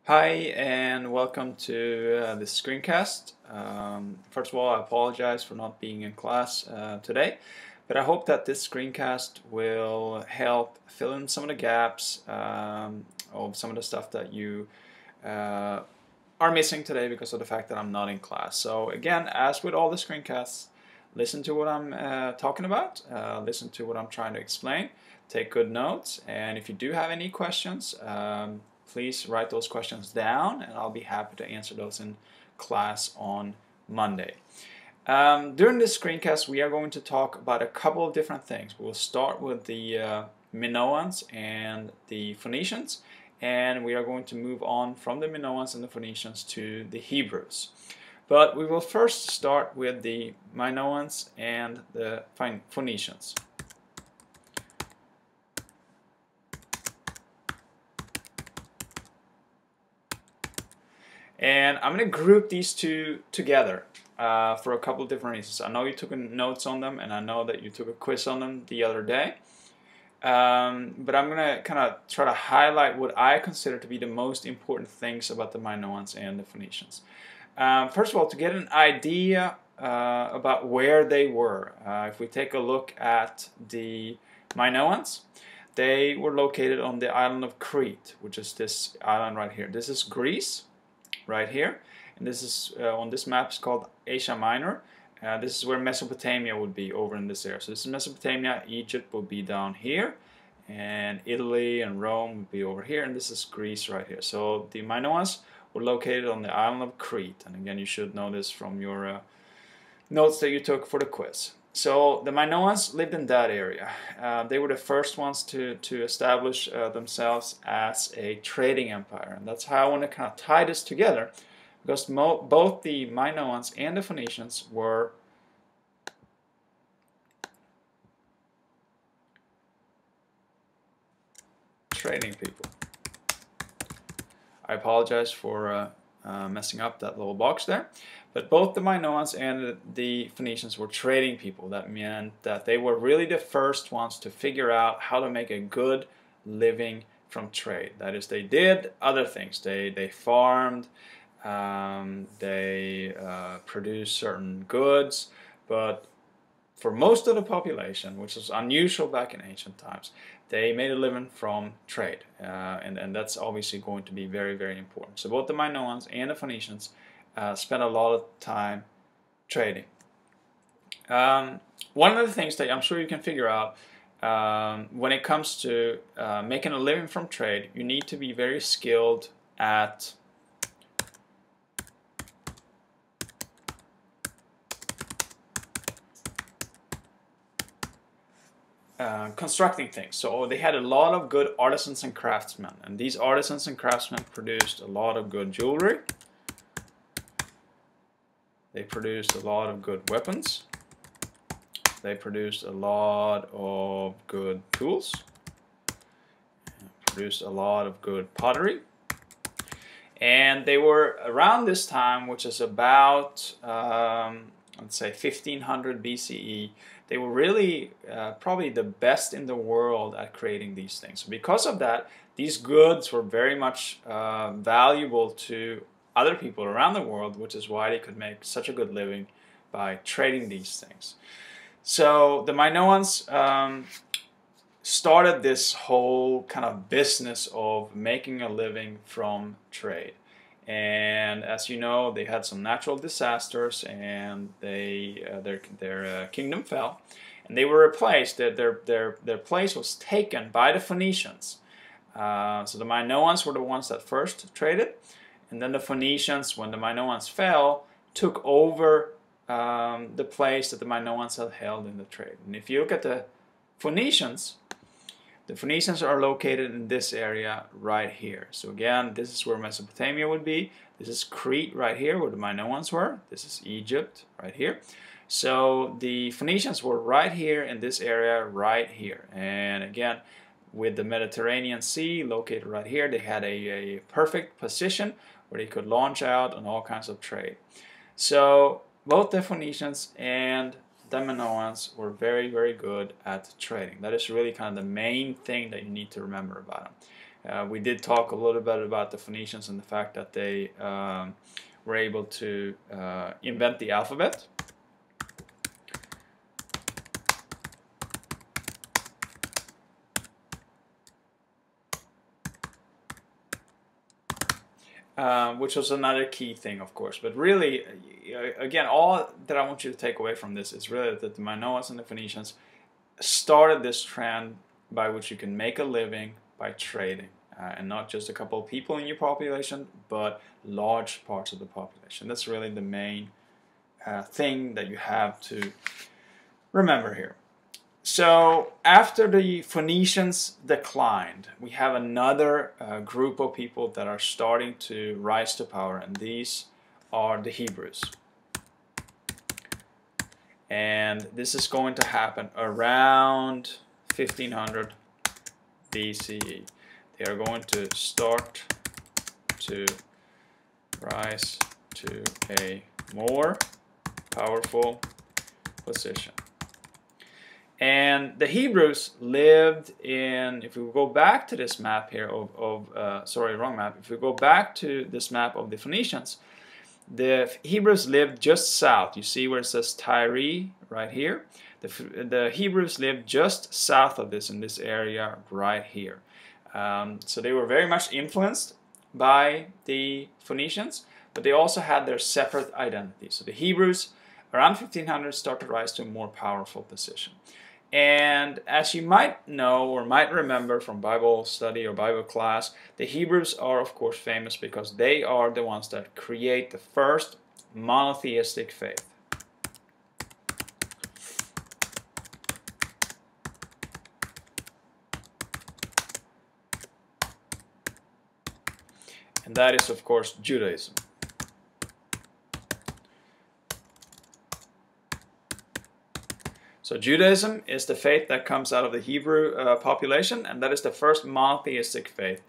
Hi and welcome to this screencast. First of all, I apologize for not being in class today, but I hope that this screencast will help fill in some of the gaps of some of the stuff that you are missing today because of the fact that I'm not in class. So again, as with all the screencasts, listen to what I'm talking about, listen to what I'm trying to explain, take good notes, and if you do have any questions, please write those questions down and I'll be happy to answer those in class on Monday. During this screencast we are going to talk about a couple of different things. We'll start with the Minoans and the Phoenicians, and we are going to move on from the Minoans and the Phoenicians to the Hebrews. But we will first start with the Minoans and the Phoenicians. And I'm going to group these two together for a couple of different reasons. I know you took notes on them, and I know that you took a quiz on them the other day. But I'm going to kind of try to highlight what I consider to be the most important things about the Minoans and the Phoenicians. First of all, to get an idea about where they were, if we take a look at the Minoans, they were located on the island of Crete, which is this island right here. This is Greece right here, and this is on this map is called Asia Minor. This is where Mesopotamia would be, over in this area. So this is Mesopotamia. Egypt will be down here, and Italy and Rome would be over here, and this is Greece right here. So the Minoans were located on the island of Crete, and again you should know this from your notes that you took for the quiz. So the Minoans lived in that area. They were the first ones to establish themselves as a trading empire, and that's how I want to kind of tie this together, because both the Minoans and the Phoenicians were trading people. I apologize for messing up that little box there. But both the Minoans and the Phoenicians were trading people. That meant that they were really the first ones to figure out how to make a good living from trade. That is, they did other things. They farmed, they produced certain goods, but for most of the population, which was unusual back in ancient times, they made a living from trade, and that's obviously going to be very, very important. So both the Minoans and the Phoenicians spent a lot of time trading. One of the things that I'm sure you can figure out when it comes to making a living from trade, you need to be very skilled at constructing things. So they had a lot of good artisans and craftsmen, and these artisans and craftsmen produced a lot of good jewelry. They produced a lot of good weapons. They produced a lot of good tools. Produced a lot of good pottery. And they were around this time, which is about, let's say 1500 BCE, they were really probably the best in the world at creating these things. So because of that, these goods were very much valuable to other people around the world, which is why they could make such a good living by trading these things. So the Minoans started this whole kind of business of making a living from trade. And as you know, they had some natural disasters, and their kingdom fell, and they were replaced. Their place was taken by the Phoenicians. So the Minoans were the ones that first traded, and then the Phoenicians, when the Minoans fell, took over the place that the Minoans had held in the trade. And if you look at the Phoenicians are located in this area right here. So again, this is where Mesopotamia would be. This is Crete right here, where the Minoans were. This is Egypt right here. So the Phoenicians were right here in this area right here. And again, with the Mediterranean Sea located right here, they had a perfect position where they could launch out on all kinds of trade. So both the Phoenicians and the Minoans were very, very good at trading. That is really kind of the main thing that you need to remember about them. We did talk a little bit about the Phoenicians and the fact that they were able to invent the alphabet. Which was another key thing, of course. But really, again, all that I want you to take away from this is really that the Minoans and the Phoenicians started this trend by which you can make a living by trading. And not just a couple of people in your population, but large parts of the population. That's really the main thing that you have to remember here. So after the Phoenicians declined, we have another group of people that are starting to rise to power, and these are the Hebrews. And this is going to happen around 1500 BCE. They are going to start to rise to a more powerful position. And the Hebrews lived in, if we go back to this map here sorry, wrong map. If we go back to this map of the Phoenicians, the Hebrews lived just south. You see where it says Tyre right here? The Hebrews lived just south of this, in this area right here. So they were very much influenced by the Phoenicians, but they also had their separate identity. So the Hebrews, around 1500, start to rise to a more powerful position. And as you might know or might remember from Bible study or Bible class, the Hebrews are of course famous because they are the ones that create the first monotheistic faith. And that is of course Judaism. So Judaism is the faith that comes out of the Hebrew population, and that is the first monotheistic faith.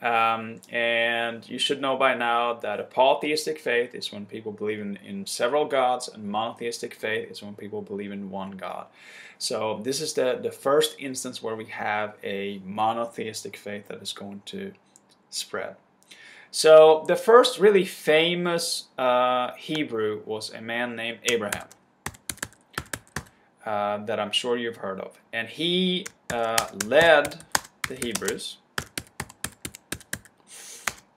And you should know by now that a polytheistic faith is when people believe in several gods, and monotheistic faith is when people believe in one God. So this is the first instance where we have a monotheistic faith that is going to spread. So the first really famous Hebrew was a man named Abraham. That I'm sure you've heard of. And he led the Hebrews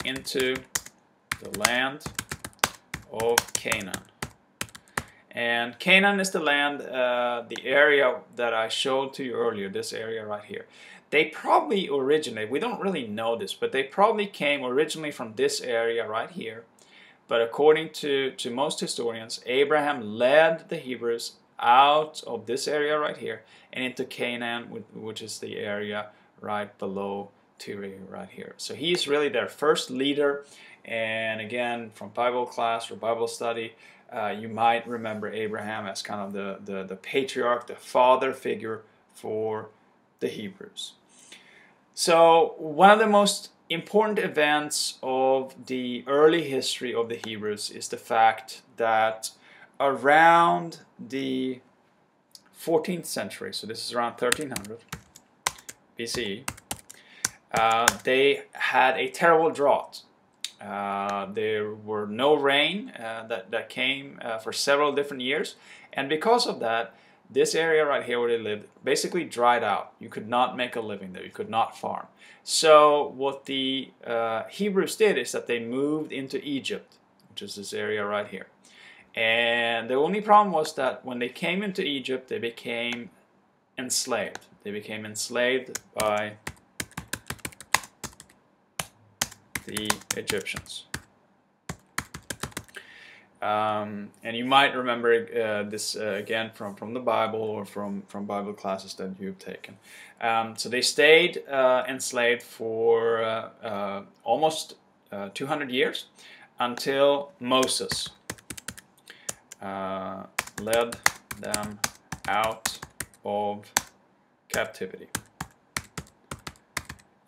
into the land of Canaan. And Canaan is the land, the area that I showed to you earlier, this area right here. They probably originated, we don't really know this, but they probably came originally from this area right here. But according to most historians, Abraham led the Hebrews out of this area right here and into Canaan, which is the area right below Tyre right here. So he's really their first leader. And again, from Bible class or Bible study, you might remember Abraham as kind of the patriarch, the father figure for the Hebrews. So one of the most important events of the early history of the Hebrews is the fact that around the 14th century, so this is around 1300 BCE, they had a terrible drought. There were no rain that came for several different years, and because of that, this area right here where they lived basically dried out. You could not make a living there. You could not farm. So what the Hebrews did is that they moved into Egypt, which is this area right here. And the only problem was that when they came into Egypt, they became enslaved. They became enslaved by the Egyptians. And you might remember this again from the Bible or from Bible classes that you've taken. So they stayed enslaved for almost 200 years until Moses led them out of captivity.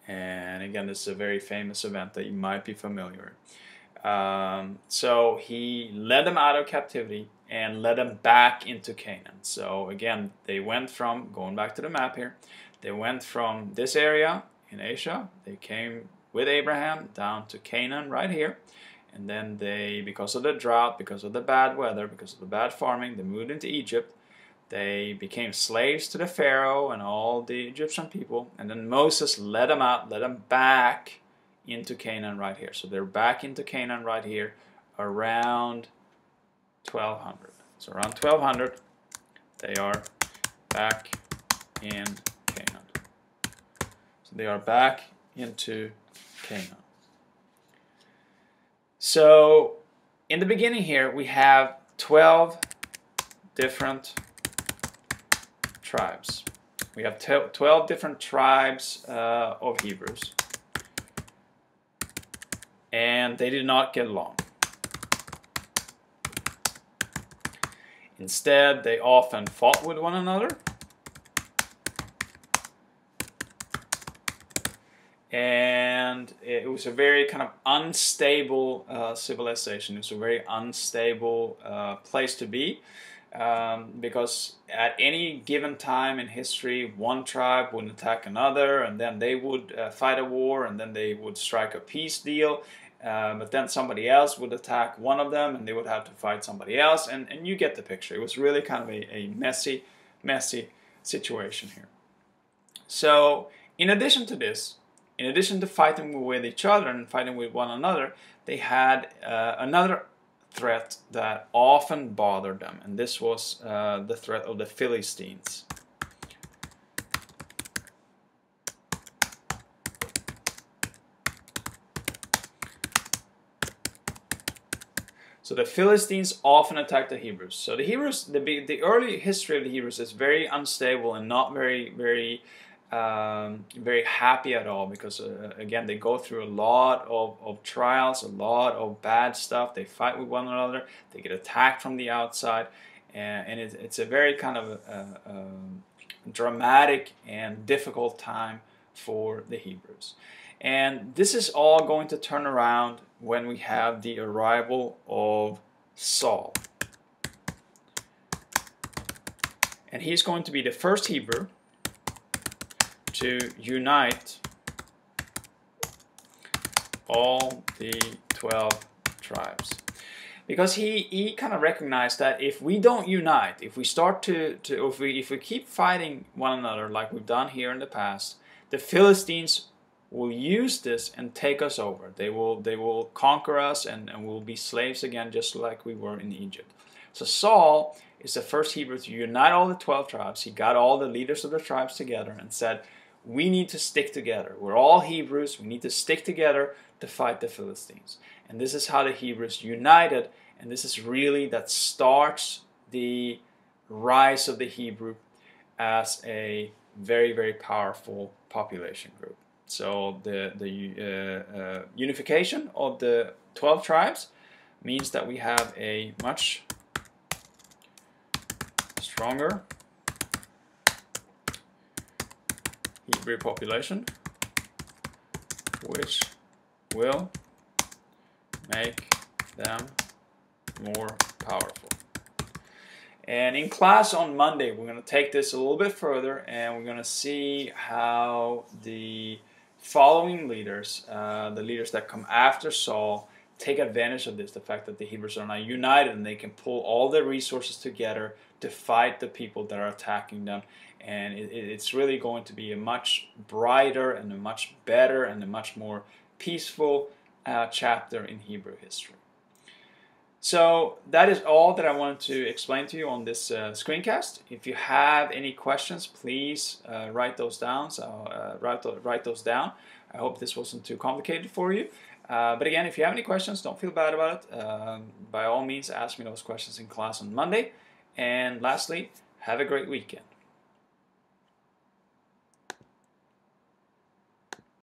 And again, this is a very famous event that you might be familiar with. So he led them out of captivity and led them back into Canaan. So again, they went from, going back to the map here, they went from this area in Asia. They came with Abraham down to Canaan right here. And then they, because of the drought, because of the bad weather, because of the bad farming, they moved into Egypt. They became slaves to the Pharaoh and all the Egyptian people. And then Moses led them out, led them back into Canaan right here. So they're back into Canaan right here around 1200. So around 1200, they are back in Canaan. So they are back into Canaan. So in the beginning here, we have 12 different tribes. We have 12 different tribes of Hebrews. And they did not get along. Instead, they often fought with one another. And it was a very kind of unstable civilization. It was a very unstable place to be. Because at any given time in history, one tribe would attack another, and then they would fight a war, and then they would strike a peace deal. But then somebody else would attack one of them, and they would have to fight somebody else, and you get the picture. It was really kind of a messy situation here. So in addition to this, in addition to fighting with each other and fighting with one another, they had another threat that often bothered them, and this was the threat of the Philistines. So the Philistines often attacked the Hebrews. So the Hebrews, the early history of the Hebrews is very unstable and not very happy at all, because again, they go through a lot of trials, a lot of bad stuff. They fight with one another. They get attacked from the outside, and it's a very kind of dramatic and difficult time for the Hebrews. And this is all going to turn around when we have the arrival of Saul. And he's going to be the first Hebrew to unite all the 12 tribes. Because he kind of recognized that if we don't unite, if we start if we keep fighting one another like we've done here in the past, the Philistines will use this and take us over. They will conquer us, and we'll be slaves again, just like we were in Egypt. So Saul is the first Hebrew to unite all the 12 tribes. He got all the leaders of the tribes together and said, we need to stick together. We're all Hebrews. We need to stick together to fight the Philistines. And this is how the Hebrews united, and this is really that starts the rise of the Hebrew as a very powerful population group. So the unification of the 12 tribes means that we have a much stronger Hebrew population, which will make them more powerful. And in class on Monday, we're going to take this a little bit further, and we're going to see how the following leaders, the leaders that come after Saul, take advantage of this, the fact that the Hebrews are now united and they can pull all their resources together to fight the people that are attacking them. And it's really going to be a much brighter and a much better and a much more peaceful chapter in Hebrew history. So that is all that I wanted to explain to you on this screencast. If you have any questions, please write those down. Write those down. I hope this wasn't too complicated for you. But again, if you have any questions, don't feel bad about it. By all means, ask me those questions in class on Monday. And lastly, have a great weekend.